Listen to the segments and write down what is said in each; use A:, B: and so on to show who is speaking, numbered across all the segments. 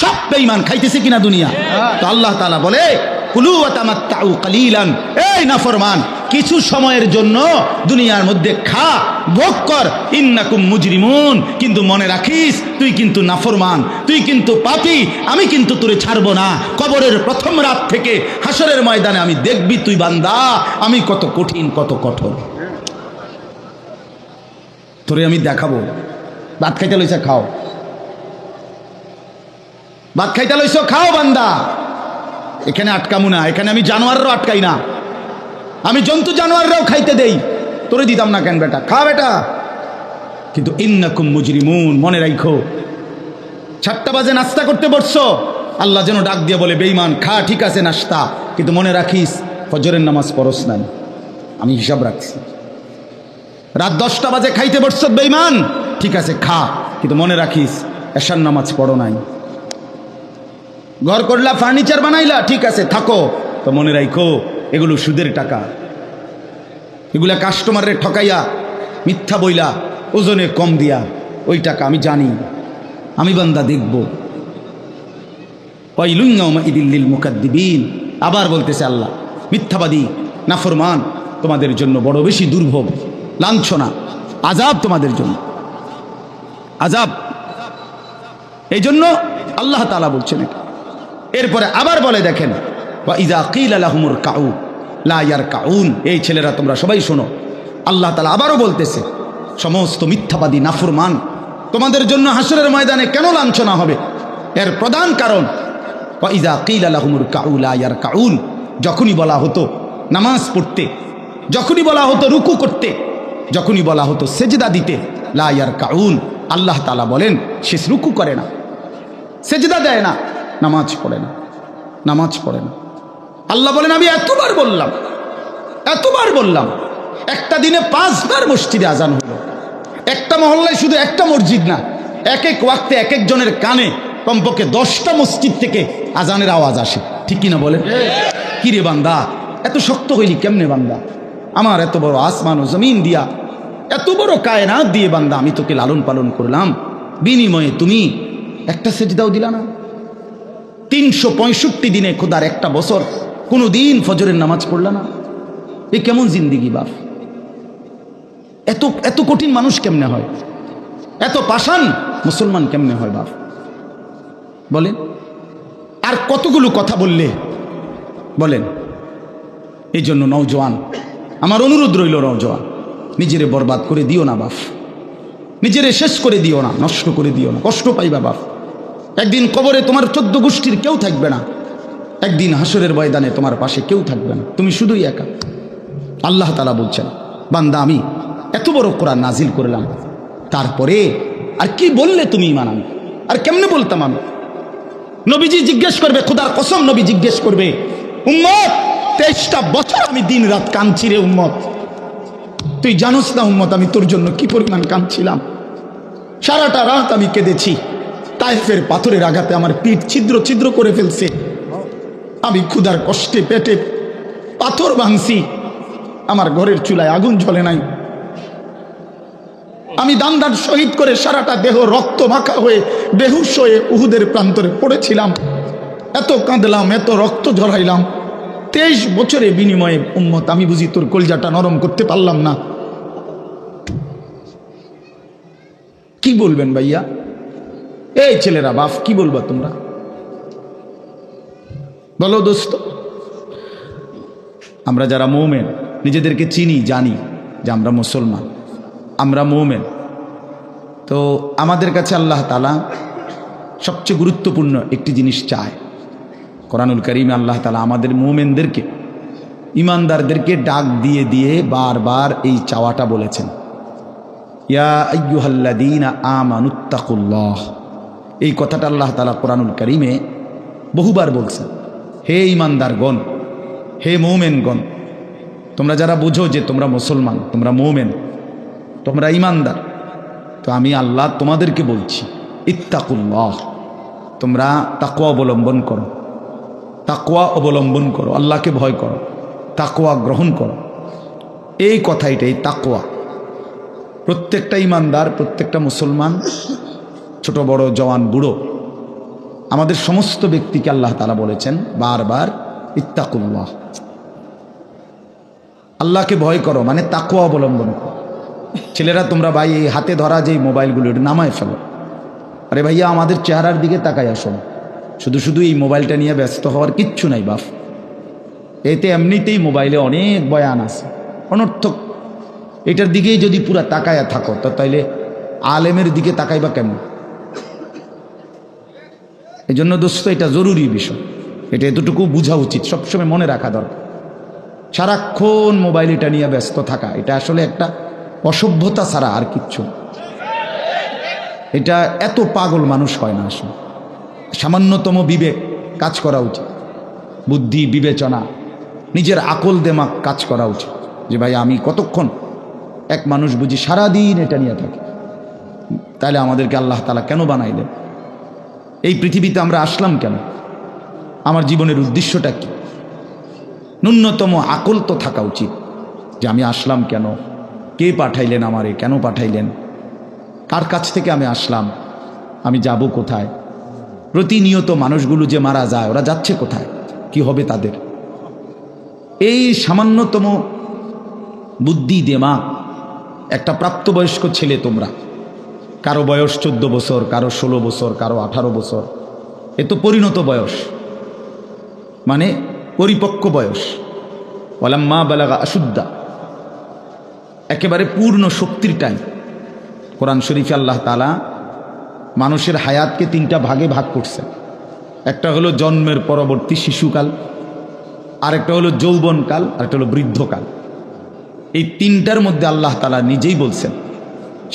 A: সব বেঈমান খাইতেছে কিনা দুনিয়া? তো আল্লাহ তাআলা বলে কুলু ওয়া তামাত্তাউ কালিলান, এই নাফরমান কিছু সময়ের জন্য দুনিয়ার মধ্যে খা, ভোগ কর, ইন্নাকুম মুজরিমুন, কিন্তু মনে রাখিস তুই কিন্তু নাফরমান, তুই কিন্তু পাপী, আমি কিন্তু তোরে ছাড়বো না। কবরের প্রথম রাত থেকে হাসরের ময়দানে আমি দেখবি তুই বান্দা আমি কত কঠিন কত কঠোর, তোরে আমি দেখাবো। ভাত খাইতে লইছে খাও, ভাত খাইতে লইছো খাও বান্দা, এখানে আটকামু না, এখানে আমি জানোয়াররাও আটকাই না, আমি জন্তু জানোয়াররাও খাইতে দেই, তোরে দিতাম না কেন বেটা, খা বেটা। কিন্তু ইন্নাকুম মুজরিমুন, মনে রাখো 7টা বাজে নাস্তা করতে বসছো, আল্লাহ যেন ডাক দিয়ে বলে বেঈমান খা, ঠিক আছে নাস্তা, কিন্তু মনে রাখিস ফজরের নামাজ পড়স নাই, আমি হিসাব রাখছি। রাত 10টা বাজে খাইতে বসছো বেঈমান, ঠিক আছে খা, কিন্তু মনে রাখিস এশার নামাজ পড়ো নাই। ঘর করলা, ফার্নিচার বানাইলা, ঠিক আছে থাকো, তো মনে রাখো এগুলো সুদের টাকা, এগুলা কাস্টমারের ঠকাইয়া মিথ্যা বইলা ওজনে কম দিয়া ওই টাকা আমি জানি, আমি বান্দা দেখব। ওয়াইলুন ইয়াউমাইযিল লিল মুকাদ্দিবিন, আবার বলতেছে আল্লাহ মিথ্যাবাদী নাফরমান তোমাদের জন্য বড় বেশি দুর্ভোগ, লাঞ্ছনা, আযাব তোমাদের জন্য, আযাব। এই জন্য আল্লাহ তাআলা বলছেন এটা। এরপরে আবার বলে দেখেন ওয়া ইযা কিলা লাহুমুর কাউ লা ইয়ারকাউন, এই ছেলেরা তোমরা সবাই শোনো, আল্লাহ তাআলা আবারও বলতেছে সমস্ত মিথ্যাবাদী নাফরমান তোমাদের জন্য হাসরের ময়দানে কেন লাঞ্ছনা হবে, এর প্রধান কারণ ওয়া ইযা কিলা লাহুমুর কাউ লা ইয়ারকাউন, যখনই বলা হতো নামাজ পড়তে, যখনই বলা হতো রুকু করতে, যখনই বলা হতো সেজদা দিতে, লা ইয়ারকাউন, আল্লাহ তাআলা বলেন সে রুকু করে না, সেজদা দেয় না, নামাজ পড়ে না, নামাজ পড়ে না। আল্লাহ বলেন আমি এতবার বললাম, এতবার বললাম, একটা দিনে 5 বার মসজিদে আজান হলো, একটা মহল্লায় শুধু একটা মসজিদ না, এক এক ওয়াক্তে এক একজনের কানে কমপক্ষে 10টা মসজিদ থেকে আজানের আওয়াজ আসে, ঠিক কিনা বলেন? কি রে বান্দা এত শক্ত হইলি কেমনে বান্দা, আমার এত বড় আসমান ও জমিন দিয়া, এত বড় কায়নাত দিয়ে বান্দা আমি তোকে লালন পালন করলাম, বিনিময়ে তুমি একটা সেজদাও দিলা না। 365 দিনে খোদার একটা বছর কোনো দিন ফজরের নামাজ পড়লা না, এ কেমন জিন্দিগি বাপ? এত এত কঠিন মানুষ কেমনে হয়, এত পাষাণ মুসলমান কেমনে হয় বাপ বলেন? আর কতগুলো কথা বললে বলেন। এই জন্য নওজোয়ান, আমার অনুরোধ রইল, নওজোয়ান নিজেরে বরবাদ করে দিও না বাপ, নিজেরে শেষ করে দিও না, নষ্ট করে দিও না, কষ্ট পাইবা বাপ। একদিন কবরে তোমার 14 গোষ্ঠীর কেউ থাকবে না, একদিন হাসরের ময়দানে তোমার পাশে কেউ থাকবে না, তুমি শুধুই একা। আল্লাহ তাআলা বলছেন বান্দা আমি এত বড় কোরআন নাজিল করলাম, তারপরে আর কি বললে তুমি ঈমান আনো, আর কেমনে বলতাম আমি? নবীজি জিজ্ঞেস করবে, খোদার কসম নবী জিজ্ঞেস করবে, উম্মত 23টা বছর আমি দিন রাত কাঁদছি রে উম্মত, তুই জানোস না উম্মত আমি তোর জন্য কি পরিমাণ কাঁদছিলাম, সারাটা রাত আমি কেঁদেছি, তায়েফের পাথরের আঘাতে আমার পিঠ ছিদ্র ছিদ্র করে ফেলছে, আমি ক্ষুধার কষ্টে পেটে পাথর ভাঙছি, আমার ঘরের চুলায় আগুন জ্বলে নাই, আমি দান্দার শহীদ করে সারাটা দেহ রক্ত মাখা হয়ে বেহুশ হয়ে উহুদের প্রান্তরে পড়েছিলাম, এত কাঁদলাম, এত রক্ত ঝরাইলাম, 23 বছরের বিনিময়ে উম্মত আমি বুঝি তোর কলজাটা নরম করতে পারলাম না। কি বলবেন ভাইয়া? এই ছেলেরা বাপ কি বলবা তোমরা বলো দোস্ত? আমরা যারা মুমিন নিজেদেরকে চিনি, জানি যে আমরা মুসলমান, আমরা মুমিন, তো আমাদের কাছে আল্লাহ তাআলা সবচেয়ে গুরুত্বপূর্ণ একটি জিনিস চায়। কোরআনুল কারীমে আল্লাহ তাআলা আমাদের মুমিনদেরকে, ইমানদারদেরকে ডাক দিয়ে দিয়ে বারবার এই চাওয়াটা বলেছেন, ইয়া আইয়ুহাল্লাযীনা আমানুত্তাকুল্লাহ, এই কথাটা আল্লাহ তাআলা কোরআনুল কারীমে বহুবার বলছেন। হে ইমানদারগণ, হে মুমিনগণ, তোমরা যারা বুঝো যে তোমরা মুসলমান, তোমরা মুমিন, তোমরা ইমানদার, তো আমি আল্লাহ তোমাদেরকে বলছি ইত্তাকুল্লাহ, তোমরা তাকওয়া অবলম্বন করো, তাকওয়া অবলম্বন করো, আল্লাহকে ভয় করো, তাকওয়া গ্রহণ করো। এই কথাইটাই তাকওয়া। প্রত্যেকটা ইমানদার, প্রত্যেকটা মুসলমান, ছোট বড় জওয়ান বুড়ো, আমাদের সমস্ত ব্যক্তিকে আল্লাহ তাআলা বলেছেন বারবার ইত্তাকুল্লাহ, আল্লাহকে ভয় করো, মানে তাকওয়া অবলম্বন করো। ছেলেরা তোমরা ভাই এই হাতে ধরা যেই মোবাইলগুলো এটা নামায় ফেলো। আরে ভাইয়া আমাদের চেহারার দিকে তাকাই আসো না, শুধু শুধু এই মোবাইলটা নিয়ে ব্যস্ত হওয়ার কিচ্ছু নাই বাপ। এতে এমনিতেই মোবাইলে অনেক বয়ান আছে অনর্থক, এটার দিকেই যদি পুরা তাকায়া থাকো তো তাইলে আলেমের দিকে তাকাইবা কেমন? এই জন্য দোস্ত এটা জরুরি বিষয়, এটা এতটুকু বোঝা উচিত, সবসময় মনে রাখা দরকার। সারাক্ষণ মোবাইল এটা নিয়ে ব্যস্ত থাকা এটা আসলে একটা অসভ্যতা ছাড়া আর কিচ্ছু। এটা এত পাগল মানুষ হয় না আসলে। সামান্যতম বিবেক কাজ করা উচিত, বুদ্ধি বিবেচনা, নিজের আকল দেমাগ কাজ করা উচিত যে ভাই আমি কতক্ষণ। এক মানুষ বুঝি সারাদিন এটা নিয়ে থাকে, তাহলে আমাদেরকে আল্লাহ তাআলা কেন বানাইলেন? এই পৃথিবীতে আমরা আসলাম কেন? আমার জীবনের উদ্দেশ্যটা কি? ন্যূনতম আকল তো থাকা উচিত যে আমি আসলাম কেন, কে পাঠাইলেন আমারে, কেন পাঠাইলেন, কার কাছ থেকে আমি আসলাম, আমি যাব কোথায়। প্রতিনিয়ত মানুষগুলো যে মারা যায় ওরা যাচ্ছে কোথায়, কি হবে তাদের? এই সামান্যতম বুদ্ধি দেমাগ একটা প্রাপ্তবয়স্ক ছেলে, তোমরা কারো বয়স 14 বছর, কারো 16 বছর, কারো 18 বছর, এ তো পরিণত বয়স, মানে পরিপক্ক বয়স। ওয়ালাম্মা বালাগা আশুদ্দা, একেবারে পূর্ণ শক্তির টাইম। কোরআন শরীফে আল্লাহ তাআলা মানুষের হায়াতকে 3টা ভাগে ভাগ করছে। একটা হলো জন্মের পরবর্তী শিশুকাল, আরেকটা হলো যৌবনকাল, আরেকটা হলো বৃদ্ধকাল। এই 3টার মধ্যে আল্লাহ তাআলা নিজেই বলছেন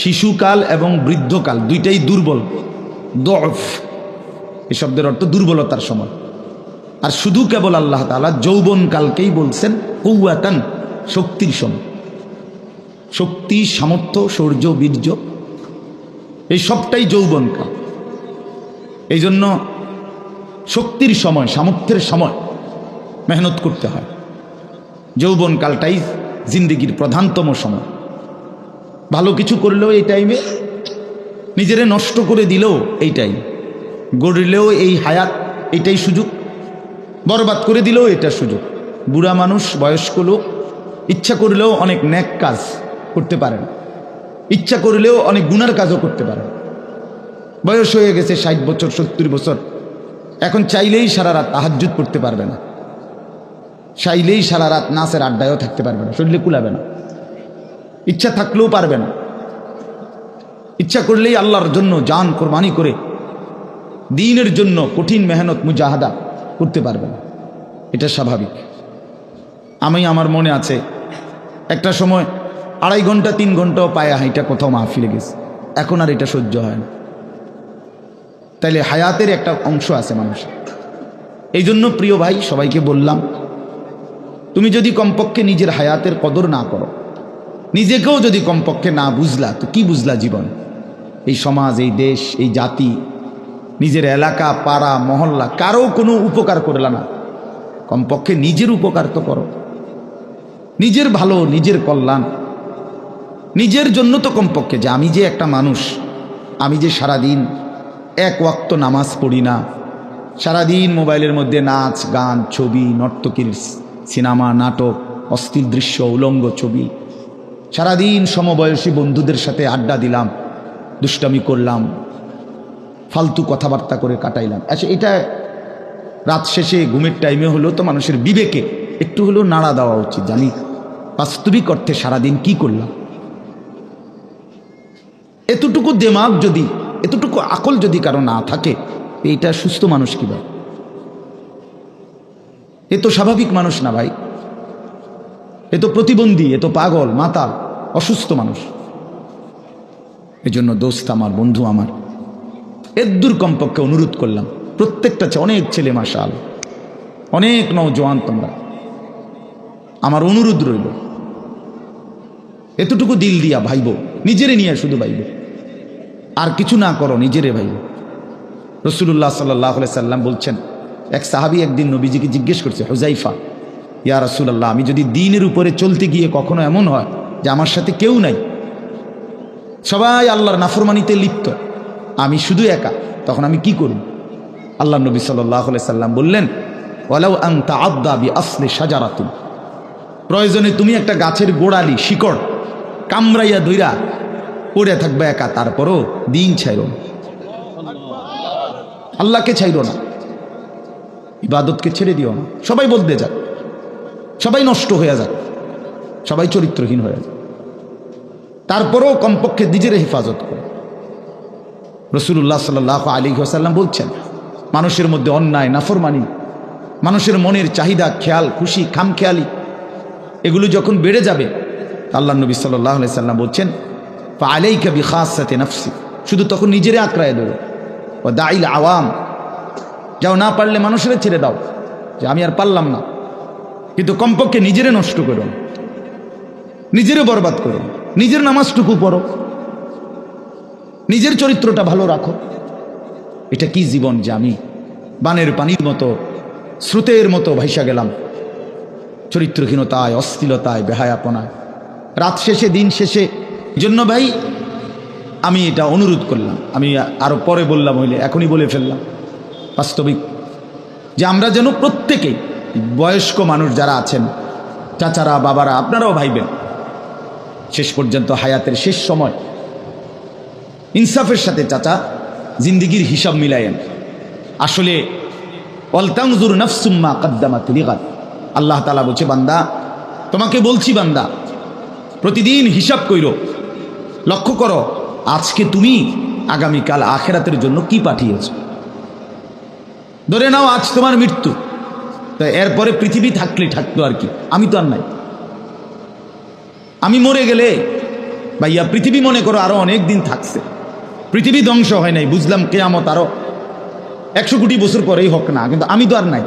A: শিশুকাল এবং বৃদ্ধকাল দুইটাই দুর্বল, দফ, এই শব্দের অর্থ দুর্বলতার সময়। আর শুধু কেবল আল্লাহ তাআলা যৌবনকালকেই বলছেন কুওয়াতান, শক্তির সময়। শক্তি, সামর্থ্য, শৌর্য, বীর্য এই সবটাই যৌবনকাল। এই জন্য শক্তির সময়, সামর্থ্যের সময় মেহনত করতে হয়। যৌবনকালটাই জিন্দেগির প্রধানতম সময়। ভালো কিছু করলেও এই টাইমে, নিজেরে নষ্ট করে দিলেও এই টাইম, গড়লেও এই হায়াত, এটাই সুযোগ, বরবাদ করে দিলেও এটা সুযোগ। বুড়া মানুষ, বয়স্ক লোক ইচ্ছা করলেও অনেক নেক কাজ করতে পারেন, ইচ্ছা করলেও অনেক গুনার কাজও করতে পারেন। বয়স হয়ে গেছে 60 বছর, 70 বছর, এখন চাইলেই সারা রাত তাহাজ্জুদ পড়তে পারবে না, চাইলেই সারা রাত নাচের আড্ডায়ও থাকতে পারবে না, শরীরে কুলাবে না, ইচ্ছা থাকলেও পারবে না। ইচ্ছা করলেই আল্লাহর জন্য জান কোরবানি করে দ্বীনের জন্য কঠিন মেহনত মুজাহাদা করতে পারবে না, এটা স্বাভাবিক। আমার মনে আছে একটা সময় 2.5 ঘন্টা 3 ঘন্টাও পায়ে হাইটা কোথাও মাহফিলে গেছে, এখন আর এটা সহ্য হয় না। তাইলে হায়াতের একটা অংশ আছে মানুষের। এই জন্য প্রিয় ভাই সবাইকে বললাম, তুমি যদি কমপক্ষে নিজের হায়াতের কদর না করো, নিজেকেও যদি কমপক্ষে না বুঝলা, তো কি বুঝলা জীবন? এই সমাজ, এই দেশ, এই জাতি, নিজের এলাকা, পাড়া, মহল্লা, কারো কোনো উপকার করলা না, কমপক্ষে নিজের উপকার তো করো। নিজের ভালো, নিজের কল্যাণ, নিজের জন্য তো কমপক্ষে, যে আমি যে একটা মানুষ, আমি যে সারাদিন 1 ওয়াক্ত নামাজ পড়ি না, সারাদিন মোবাইলের মধ্যে নাচ গান, ছবি, নর্তকীর সিনেমা, নাটক, অস্থির দৃশ্য, উলঙ্গ ছবি, সারাদিন সমবয়সী বন্ধুদের সাথে আড্ডা দিলাম, দুষ্টামি করলাম, ফালতু কথাবার্তা করে কাটাইলাম। আচ্ছা, এটা রাত শেষে ঘুমের টাইমে হলো তো মানুষের বিবেকে একটু হলেও নাড়া দেওয়া উচিত, জানি বাস্তবিক অর্থে সারাদিন কি করলাম। এতটুকু দেমাগ যদি, এতটুকু আকল যদি কারো না থাকে, এইটা সুস্থ মানুষ কিভাবে? এ তো স্বাভাবিক মানুষ না ভাই, এ তো প্রতিবন্ধী, এ তো পাগল, মাতাল, অসুস্থ মানুষ। এজন্য দোস্ত আমার, বন্ধু আমার, এদ্দুর কমপক্ষে অনুরোধ করলাম, প্রত্যেকটা অনেক ছেলে মাশাআল্লাহ, অনেক নওজোয়ান তোমরা, আমার অনুরোধ রইল এতটুকু দিল দিয়া ভাইব, নিজেরে নিয়ে শুধু ভাইব, আর কিছু না করো, নিজেরে ভাইব। রাসূলুল্লাহ সাল্লাল্লাহু আলাইহি সাল্লাম বলছেন, এক সাহাবী একদিন নবীজিকে জিজ্ঞেস করছে, হুযাইফা, ইয়া রাসূলুল্লাহ, আমি যদি দ্বীনের উপরে চলতে গিয়ে কখনো এমন হয় যে আমার সাথে কেউ নাই, সবাই আল্লাহর নাফরমানিতে লিপ্ত, আমি শুধু একা, তখন আমি কি করব? আল্লাহ নবী সাল্লাল্লাহু আলাইহি সাল্লাম বললেন, ওয়ালাউ আন তাআদ্দা বিআসলি শাজারাতিন, প্রয়োজনে তুমি একটা গাছের গোড়ালি শিকড় কামড়াইয়া ধইরা পড়ে থাকবে একা, তারপরও দিন ছাইরো না, আল্লাহকে ছাইরো না, ইবাদতকে ছেড়ে দিও না। সবাই বলতে যাক, সবাই নষ্ট হয়ে যাক, সবাই চরিত্রহীন হয়ে যাক, তারপরেও কমপক্ষে নিজের হেফাজত করে। রাসূলুল্লাহ সাল্লাল্লাহু আলাইহি ওয়াসাল্লাম বলছেন, মানুষের মধ্যে অন্যায়, নাফরমানি, মানুষের মনের চাহিদা, খেয়াল খুশি, খামখেয়ালি, এগুলো যখন বেড়ে যাবে, আল্লাহ নবী সাল্লাল্লাহু আলাইহি সাল্লাম বলছেন, ফাআলাইকা বিখাসাতি নাফসি, শুধু তখন নিজেরে আঁকড়ায় ধরো, ও দাইল আওয়াম, যাও না পারলে মানুষের ছেড়ে দাও যে আমি আর পারলাম না, কিন্তু কমপক্ষে নিজেরে নষ্ট করো, নিজেরে বরবাদ করো, নিজের নামাজটুকু পড়ো, নিজের চরিত্রটা ভালো রাখো। এটা কি জীবন যে আমি বানের পানির মতো, স্রোতের মতো ভাইসা গেলাম চরিত্রহীনতায়, অশ্লীলতায়, বেহায়াপনায়, রাত শেষে, দিন শেষে। জন্য ভাই আমি এটা অনুরোধ করলাম, আমি আরো পরে বললাম হইলে এখনই বলে ফেললাম, বাস্তবিক যে আমরা যেন প্রত্যেকেই, বয়স্ক মানুষ যারা আছেন, চাচারা, বাবারা, আপনারাও ভাইবেন, শেষ পর্যন্ত হায়াতের শেষ সময় ইনসাফের সাথে চাচা জিন্দিগির হিসাব মিলায়েন। আসলে ওয়ালতানজুর নাফসুম মা কদ্দামাত লিগাদ, আল্লাহ তাআলা বলছে, বান্দা তোমাকে বলছি, বান্দা প্রতিদিন হিসাব কইরো, লক্ষ্য করো আজকে তুমি আগামীকাল আখিরাতের জন্য কি পাঠিয়েছো। ধরে নাও আজ তোমার মৃত্যু, তো এরপরে পৃথিবী থাকলে থাকতো আর কি, আমি তো আর নাই। আমি মরে গেলে ভাইয়া পৃথিবী মনে করো আরো অনেক দিন থাকছে, পৃথিবী ধ্বংস হয় নাই, বুঝলাম কিয়ামত আরো 100 কোটি বছর পরেই হোক না, কিন্তু আমি তো আর নাই,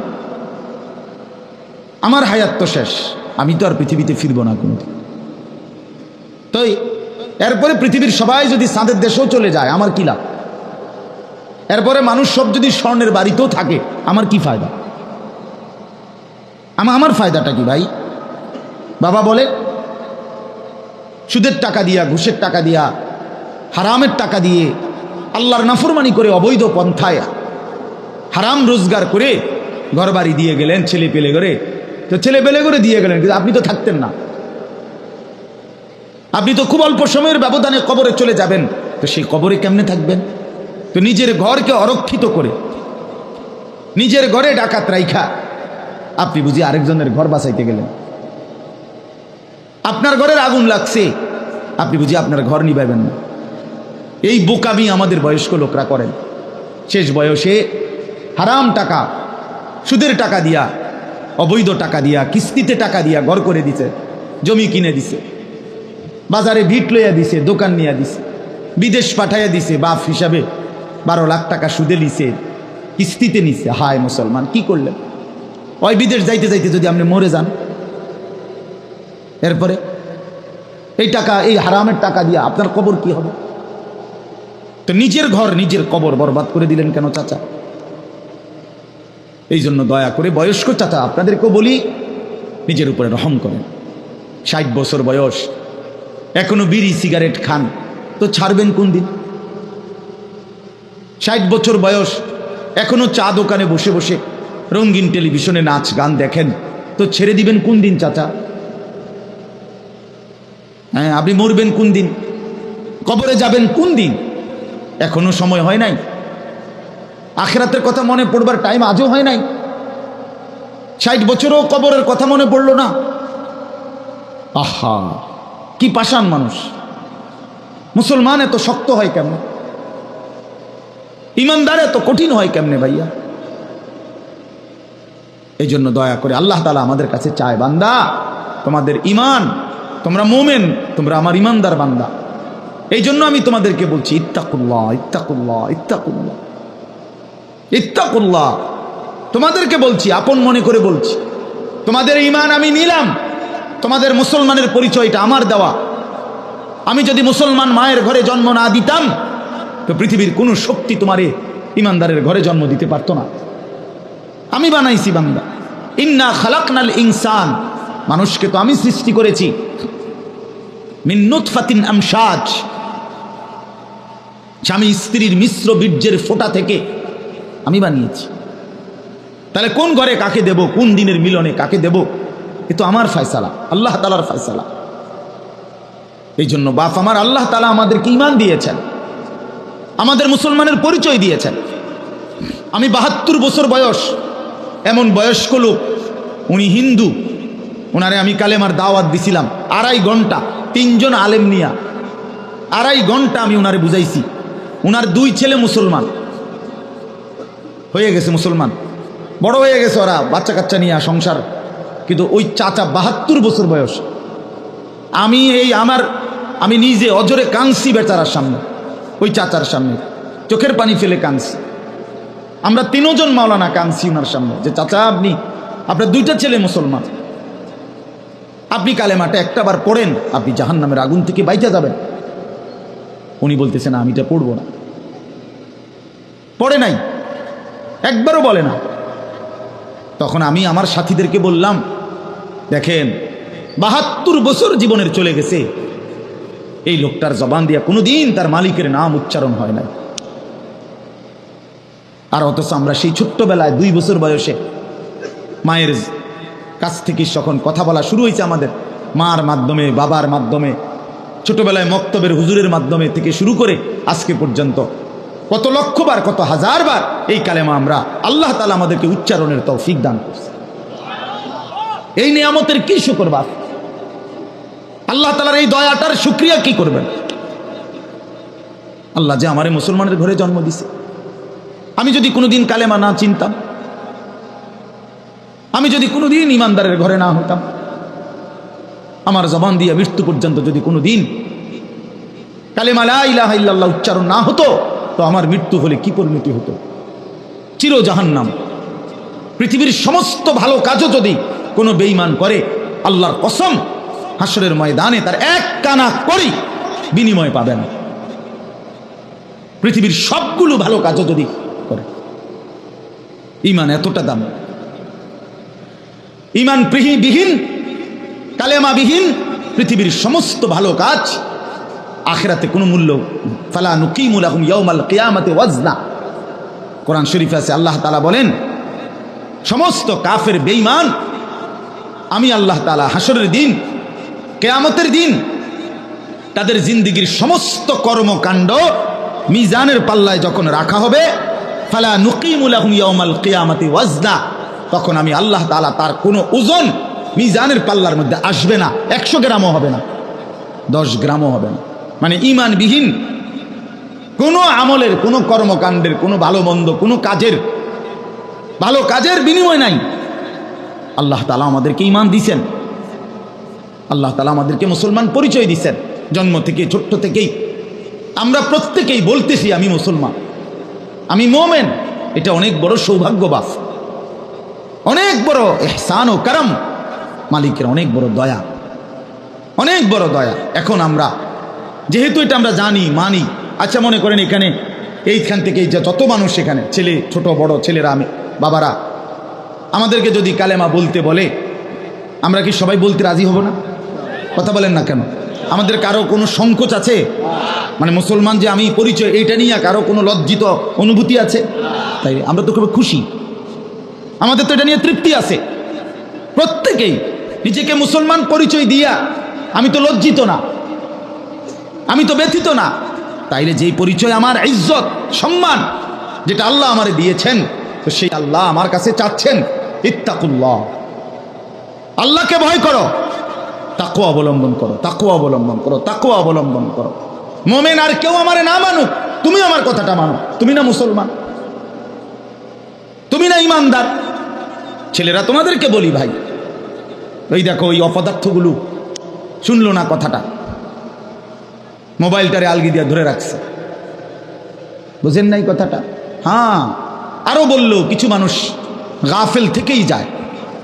A: আমার হায়াত তো শেষ, আমি তো আর পৃথিবীতে ফিরবো না কোনোদিন। তো এরপরে পৃথিবীর সবাই যদি চাঁদের দেশেও চলে যায়, আমার কি লাভ? এরপরে মানুষ সব যদি স্বর্ণের বাড়িতেও থাকে, আমার কি ফায়দা? আমার ফায়দাটা কি ভাই? বাবা বলে সুদের টাকা দিয়া, ঘুষের টাকা দিয়া, হারামের টাকা দিয়ে, আল্লাহর নাফরমানি করে, অবৈধ পন্থায় হারাম রোজগার করে ঘর বাড়ি দিয়ে গেলেন, ছেলে পেলে করে, তো ছেলে পেলে করে দিয়ে গেলেন, কিন্তু আপনি তো থাকতেন না, আপনি তো খুব অল্প সময়ের ব্যবধানে কবরে চলে যাবেন, তো সেই কবরে কেমনে থাকবেন? তো নিজের ঘরকে অরক্ষিত করে, নিজের ঘরে ডাকাত রাইখা আপনি বুঝি আরেকজনের ঘর বাঁচাইতে গেলেন। আপনার ঘরের আগুন লাগছে, আপনি বুঝি আপনার ঘর নিভাবেন না। এই বোকামি আমাদের বয়স্ক লোকরা করেন। শেষ বয়সে হারাম টাকা, সুদের টাকা দিয়া, অবৈধ টাকা দিয়া, কিস্তিতে টাকা দিয়া ঘর করে দিছে, জমি কিনে দিছে, বাজারে ভিট লইয়া দিছে, দোকান নিয়ে দিছে, বিদেশ পাঠাইয়া দিছে, বাপ হিসাবে 12 লাখ টাকা সুদে নিছে, কিস্তিতে নিছে। হায় মুসলমান, কি করলেন? ওই বিদেশ যাইতে যাইতে যদি আপনি মরে যান, এরপরে এই টাকা, এই হারামের টাকা দিয়ে আপনার কবর কি হবে? তো নিজের ঘর, নিজের কবর বরবাদ করে দিলেন কেন চাচা? এই জন্য দয়া করে বয়স্ক চাচা আপনাদেরকেও বলি, নিজের উপরে রহম করেন। 60 বছর বয়স, এখনো বিড়ি সিগারেট খান, তো ছাড়বেন কোন দিন? 60 বছর বয়স, এখনো চা দোকানে বসে বসে রঙিন টেলিভিশনে নাচ গান দেখেন, তো ছেড়ে দিবেন কোন দিন চাচা? হ্যাঁ, আপনি মরবেন কোন দিন? কবরে যাবেন কোন দিন? এখনো সময় হয় নাই, আখিরাতের কথা মনে পড়বার টাইম আজও হয় নাই। 60 বছরও কবরের কথা মনে পড়লো না। আহা, কি পাষাণ মানুষ! মুসলমান এত শক্ত হয় কেমনে? ইমানদার এত কঠিন হয় কেমনে ভাইয়া? এই জন্য দয়া করে আল্লাহ তাআলা আমাদের কাছে চায়, বান্দা তোমাদের ইমান, তোমরা মোমেন, তোমরা আমার ইমানদার বান্দা। এই জন্য আমি তোমাদেরকে বলছি, ইত্তাকুল্লাহ, ইত্তাকুল্লাহ, ইত্তাকুল্লাহ, ইত্তাকুল্লাহ। তোমাদেরকে বলছি, আপন মনে করে বলছি, তোমাদের ইমান আমি নিলাম, তোমাদের মুসলমানের পরিচয়টা আমার দেওয়া। আমি যদি মুসলমান মায়ের ঘরে জন্ম না দিতাম, তো পৃথিবীর কোনো শক্তি তোমারে ইমানদারের ঘরে জন্ম দিতে পারতো না। আমি বানাইছি বান্দা, ইন্না খালাকনাল ইনসান, মানুষকে তো আমি সৃষ্টি করেছি, মিন নুতফাতিন আমশাজ, স্বামী স্ত্রীর মিশ্র বীর্যের ফোঁটা থেকে আমি বানিয়েছি। তাহলে কোন ঘরে কাকে দেব, কোন দিনের মিলনে কাকে দেব, এ তো আমার ফয়সালা, আল্লাহ তাআলার ফয়সালা। এই জন্য বাপ আমার, আল্লাহ তাআলা আমাদেরকে ঈমান দিয়েছেন, আমাদের মুসলমানের পরিচয় দিয়েছেন। আমি 72 বছর বয়স, এমন বয়স্ক লোক, উনি হিন্দু, ওনারে আমি কালেমার দাওয়াত দিছিলাম 2.5 ঘন্টা, 3 জন আলেম নিয়া 2.5 ঘন্টা আমি ওনারে বুঝাইছি। ওনার 2 ছেলে মুসলমান হয়ে গেছে, মুসলমান বড় হয়ে গেছে, ওরা বাচ্চা কাচ্চা নিয়ে সংসার। কিন্তু ওই চাচা 72 বছর বয়স, আমি নিজে অজরে কাঁদছি বেচারার সামনে, ওই চাচার সামনে চোখের পানি ফেলে কাঁদছি। আমরা 3 জন মাওলানা কাঁদছি ওনার সামনে, যে চাচা আপনার 2টা ছেলে মুসলমান, আপনি কালেমাটা একটাবার পড়েন, আপনি জাহান্নামের আগুন থেকে বাইচা যাবেন। উনি বলতেছেন আমি এটা পড়বো না, পড়ে নাই, একবারও বলে না। তখন আমি আমার সাথীদেরকে বললাম, দেখেন 72 বছর জীবনের চলে গেছে, এই লোকটার জবান দিয়া কোনোদিন তার মালিকের নাম উচ্চারণ হয় না। আর অথচ আমরা সেই ছোট্টবেলায় 2 বছর বয়সে মায়ের কাছ থেকে যখন কথা বলা শুরু হয়েছে, আমাদের মার মাধ্যমে, বাবার মাধ্যমে, ছোটবেলায় মক্তবের হুজুরের মাধ্যমে থেকে শুরু করে আজকে পর্যন্ত কত লক্ষবার, কত হাজারবার এই কালেমা আমরা, আল্লাহ তাআলা আমাদেরকে উচ্চারণের তৌফিক দান করছে। এই নিয়ামতের কি শুকর বাপ, আল্লাহ তাআলার এই দয়াটার শুকরিয়া কি করবেন? আল্লাহ যে আমারে মুসলমানের ঘরে জন্ম দিছে। আমি যদি কোনোদিন কালেমা না চিনতাম, আমি যদি কোনোদিন ইমানদারের ঘরে না হতাম, আমার জবান দিয়ে মৃত্যু পর্যন্ত যদি কোনোদিন কালেমা লা ইলাহা ইল্লাল্লাহ উচ্চারণ না হতো, তো আমার মৃত্যু হলে কি পরিণতি হতো? চির জাহান্নাম। পৃথিবীর সমস্ত ভালো কাজও যদি কোনো বেঈমান করে, আল্লাহর কসম হাসরের ময়দানে তার 1 কানা করি বিনিময় পাবে না। পৃথিবীর সবগুলো ভালো কাজও যদি করে। ঈমান এতটা দাম। ঈমান বিহীন, কালেমা বিহীন পৃথিবীর সমস্ত ভালো কাজ আখিরাতে কোনো মূল্য। ফালা নুকিমু লাহুম ইয়াউমাল কিয়ামাতি ওয়াজনা। কোরআন শরীফে আছে, আল্লাহ তাআলা বলেন, সমস্ত কাফের বেঈমান আমি আল্লাহ তাআলা হাসরের দিন, কিয়ামতের দিন তাদের জিন্দেগীর সমস্ত কর্মকাণ্ড মিজানের পাল্লায় যখন রাখা হবে, ফালা নুকিমু লাহুম ইয়াউমাল কিয়ামাতি ওয়াজনা, তখন আমি আল্লাহ তাআলা তার কোনো ওজন মিজানের পাল্লার মধ্যে আসবে না। 100 গ্রামও হবে না, 10 গ্রামও হবে না। মানে ঈমানবিহীন কোনো আমলের, কোনো কর্মকাণ্ডের, কোনো ভালো মন্দ, কোনো ভালো কাজের বিনিময় নাই। আল্লাহ তাআলা আমাদেরকে ঈমান দিয়েছেন, আল্লাহ তাআলা আমাদেরকে মুসলমান পরিচয় দিয়েছেন। জন্ম থেকে, ছোট্ট থেকেই আমরা প্রত্যেকেই বলতেছি আমি মুসলমান, আমি মোমেন। এটা অনেক বড় সৌভাগ্য বাপ, অনেক বড় ইহসান ও করম, মালিকের অনেক বড় দয়া, অনেক বড় দয়া। এখন আমরা যেহেতু এটা আমরা জানি, মানি, আচ্ছা মনে করেন এখানে এইখান থেকে যত মানুষ এখানে, ছেলে, ছোট বড় ছেলেরা, বাবারা, আমাদেরকে যদি কালেমা বলতে বলে, আমরা কি সবাই বলতে রাজি হব না? কথা বলেন না কেন? আমাদের কারো কোনো সংকোচ আছে? মানে মুসলমান যে আমি পরিচয়, এইটা নিয়ে কারো কোনো লজ্জিত অনুভূতি আছে? তাই আমরা তো খুব খুশি, আমাদের তো এটা নিয়ে তৃপ্তি আছে। প্রত্যেকেই নিজেকে মুসলমান পরিচয় দিয়া আমি তো লজ্জিত না, আমি তো ব্যথিত না। তাইলে যেই পরিচয় আমার ইজ্জত, সম্মান, যেটা আল্লাহ আমারে দিয়েছেন, তো সেই আল্লাহ আমার কাছে চাচ্ছেন ইত্তাকুল্লাহ, আল্লাহকে ভয় করো, তাকওয়া অবলম্বন করো, তাকওয়া অবলম্বন করো, তাকওয়া অবলম্বন করো। মোমেন আর কেউ আমারে না মানুক, তুমি আমার কথাটা মানো। তুমি না মুসলমান, তুমি না ইমানদার। ছেলেরা তোমাদেরকে বলি ভাই, ওই দেখো ওই অপদার্থগুলো শুনলো না কথাটা, মোবাইলটারে আলগি দিয়ে ধরে রাখছে, বুঝেন নাই কথাটা? হ্যাঁ, আরো বললো কিছু মানুষ গাফেল থেকেই যায়,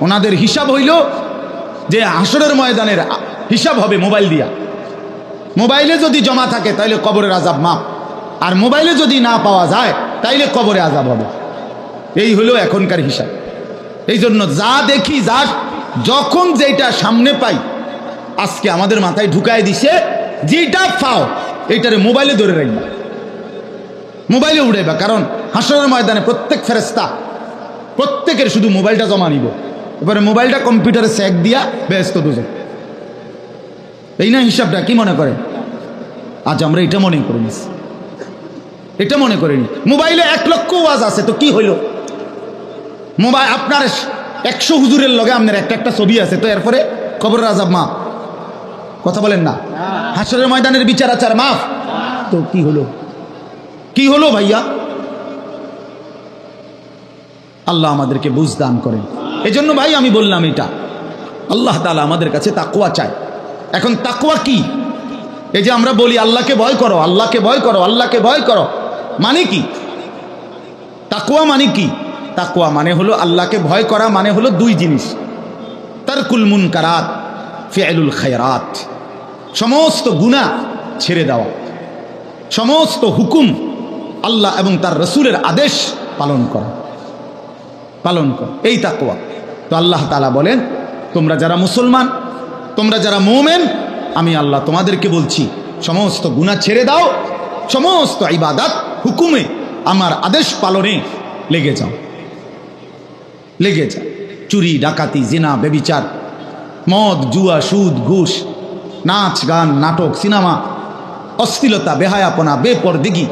A: ওনাদের হিসাব হইল যে হাসরের ময়দানের হিসাব হবে মোবাইল দিয়া। মোবাইলে যদি জমা থাকে তাইলে কবরের আযাব মাপ, আর মোবাইলে যদি না পাওয়া যায় তাইলে কবরে আযাব হবে। এই হলো এখনকার হিসাব। এই জন্য যা দেখি, যা যখন যেটা সামনে পাই, আজকে আমাদের মাথায় ঢুকায় দিছে, যেটা পাও এইটারে মোবাইলে ধরে রাখবা, মোবাইলে উড়াইবা, কারণ হাসরের ময়দানে প্রত্যেক ফেরেশতা প্রত্যেকের শুধু মোবাইলটা জমা নিব, এবারে মোবাইলটা কম্পিউটারে সেক দিয়া ব্যস্ত দুজন। এই না হিসাবটা? কি মনে করেন? আজ আমরা এটা মনে করি, এটা মনে করিনি। মোবাইলে 1 লক্ষ ওয়াজ আছে, তো কি হইল? মোবাইল আপনার 100 হুজুরের লগে আপনার একটা ছবি আছে, তো এরপরে কবরের আযাব মাফ। কথা বলেন না? হাসরের ময়দানের বিচার আচার মাফ, তো কি হলো? কি হলো ভাইয়া? আল্লাহ আমাদেরকে বুঝ দান করেন। এই জন্য ভাই আমি বললাম, এটা আল্লাহ তাআলা আমাদের কাছে তাকওয়া চায়। এখন তাকওয়া কি? এই যে আমরা বলি আল্লাহকে ভয় করো, আল্লাহকে ভয় করো, আল্লাহকে ভয় করো, মানে কি? তাকওয়া মানে কি? তাকওয়া মানে হলো আল্লাহকে ভয় করা, মানে হলো 2 জিনিস: তারকুল মুনকারাত, ফি'লুল খায়রাত। সমস্ত গুনাহ ছেড়ে দেওয়া, সমস্ত হুকুম আল্লাহ এবং তার রাসূলের আদেশ পালন করা, এই তাকওয়া। তো আল্লাহ তাআলা বলেন, তোমরা যারা মুসলমান, তোমরা যারা মুমিন, আমি আল্লাহ তোমাদেরকে বলছি, সমস্ত গুনাহ ছেড়ে দাও, সমস্ত ইবাদত হুকুমে আমার আদেশ পালনে লেগে যাও, লেগে যাও। চুরি, ডাকাতি, জিনা, ব্যভিচার, মদ, জুয়া, সুদ, ঘুষ, নাচ, গান, নাটক, সিনেমা, অশ্লীলতা, বেহায়াপনা, বেপরদিগি,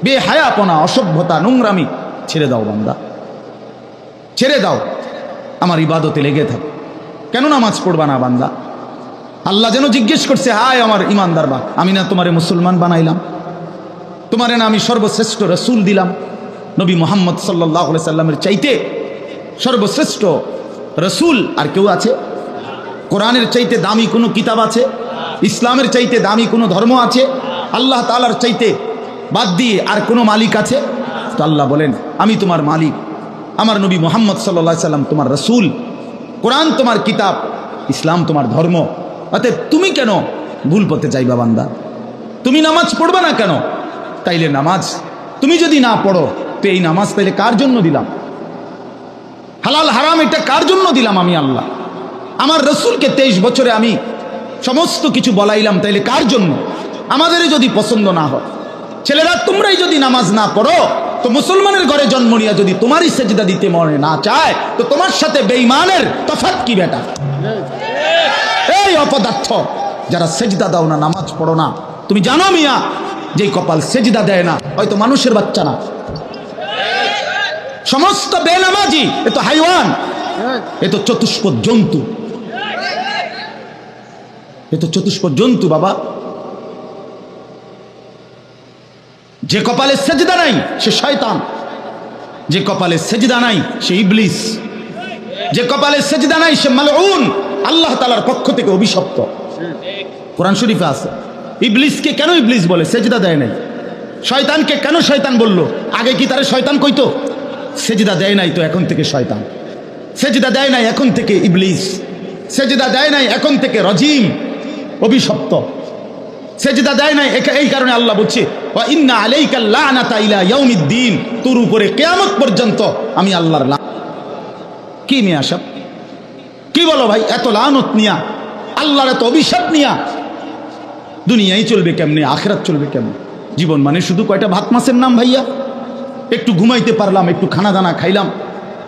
A: বেহায়াপনা, অসভ্যতা, নোংরামি ছেড়ে দাও বান্দা, ছেড়ে দাও। আমার ইবাদতে লেগে থাক। কেন নামাজ পড়বা না বান্দা? আল্লাহ যেন জিজ্ঞেস করছে, হায় আমার ইমানদার বা, আমি না তোমারে মুসলমান বানাইলাম? তোমারে না আমি সর্বশ্রেষ্ঠ রসুল দিলাম? নবী মুহাম্মদ সাল্লাল্লাহু আলাইহি সাল্লামের চাইতে সর্বশ্রেষ্ঠ রসুল আর কেউ আছে? কোরআনের চাইতে দামি কোনো কিতাব আছে? ইসলামের চাইতে দামি কোনো ধর্ম আছে? আল্লাহ তাআলার চাইতে বাদ দিয়ে আর কোনো মালিক আছে? তো আল্লাহ বলেন, আমি তোমার মালিক, আমার নবী মুহাম্মদ সাল্লাল্লাহু আলাইহি সাল্লাম তোমার রসুল, কোরআন তোমার কিতাব, ইসলাম তোমার ধর্ম। অতএব তুমি কেন ভুল পথে যাইবা বান্দা? তুমি নামাজ পড়বা না কেন? তাইলে নামাজ তুমি যদি না পড়ো, তো এই নামাজ তাইলে কার জন্য দিলাম? হালাল হারাম এটা কার জন্য দিলাম? আমি আল্লাহ। আমার রসুলকে 23 বছরে আমি সমস্ত কিছু বলাইলাম, তাইলে কার জন্য? আমাদেরই যদি পছন্দ না হয়, ছেলেরা তোমরাই যদি নামাজ না পড়ো, তো মুসলমানের ঘরে জন্ম নিয়ে যদি তোমারই সেজদা দিতে মনে না চায়, তো তোমার সাথে বেঈমানের তফাৎ কি বেটা? এই অপদার্থ, যারা সেজদা দাও না, নামাজ পড়ো না, তুমি জানো মিয়া, যেই কপাল সেজদা দেয় না, হয়তো মানুষের বাচ্চা না, সমস্ত বেনামাজি এ তো হাইওয়ান, এ তো চতুষ্পদ জন্তু, এ তো চতুষ্পদ জন্তু বাবা। যে কপালে সেজদা নাই সে শয়তান, যে কপালে সেজদা নাই সে ইবলিস, যে কপালে সেজদা নাই সে মালউন, আল্লাহ তাআলার পক্ষ থেকে অভিশপ্ত। কোরআন শরীফে আছে। ইবলিসকে কেন ইবলিস বলে? সেজদা দেয় নাই। শয়তানকে কেন শয়তান বলল? আগে কি তারে শয়তান কইতো? সেজদা দেয় নাই তো এখন থেকে শয়তান, সেজদা দেয় নাই এখন থেকে ইবলিস, সেজদা দেয় নাই এখন থেকে রজিম, অভিশপ্ত, সেজদা দেয় নাই। এই কারণে আল্লাহ বলছে, ওয়া ইন্না আলাইকা লানাতা ইলা ইয়াউমিদ্দিন, তোর উপরে কিয়ামত পর্যন্ত আমি আল্লাহর লানত। কি মিয়া সব কি বলো ভাই? এত লানত নিয়া, আল্লাহর এত অভিশাপ নিয়া দুনিয়াই চলবে কেমনে? আখিরাত চলবে কেমনে? জীবন মানে শুধু কয়টা ভাত মাছের নাম ভাইয়া? একটু ঘুমাইতে পারলাম, একটু খানা দানা খাইলাম,